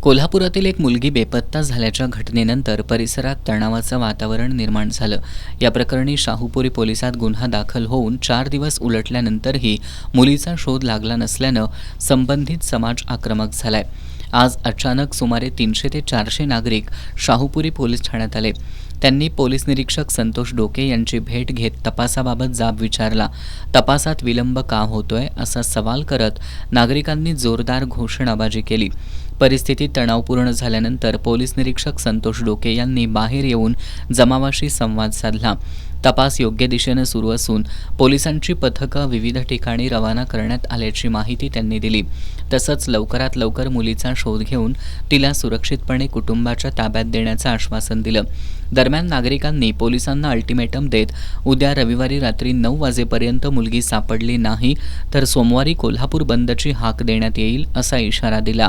कोल्हापुरातील एक मुलगी बेपत्ता झाल्याच्या घटनेनंतर परिसरात तणावाचं वातावरण निर्माण झालं। या प्रकरणी शाहूपुरी पोलिसात गुन्हा दाखल होऊन 4 दिवस उलटल्यानंतरही मुलीचा शोध लागला नसल्यानं संबंधित समाज आक्रमक झालाय। आज अचानक सुमारे 300 ते 400 नागरिक शाहूपुरी पोलीस ठाण्यात आले। त्यांनी पोलीस निरीक्षक संतोष डोके यांची भेट घेत तपासाबाबत जाब विचारला। तपासात विलंब का होतोय असा सवाल करत नागरिकांनी जोरदार घोषणाबाजी केली। परिस्थिती तणावपूर्ण झाल्यानंतर पोलीस निरीक्षक संतोष डोके यांनी बाहेर येऊन जमावाशी संवाद साधला। तपास योग्य दिशेने सुरू असून पोलिसांची पथकं विविध ठिकाणी रवाना करण्यात आल्याची माहिती त्यांनी दिली। तसंच लवकरात लवकर मुलीचा शोध घेऊन तिला सुरक्षितपणे कुटुंबाच्या ताब्यात देण्याचं आश्वासन दिलं। दरम्यान नागरिकांनी पोलिसांना अल्टिमेटम देत उद्या रविवारी रात्री 9 वाजेपर्यंत मुलगी सापडली नाही तर सोमवारी कोल्हापूर बंदची हाक देण्यात येईल असा इशारा दिला।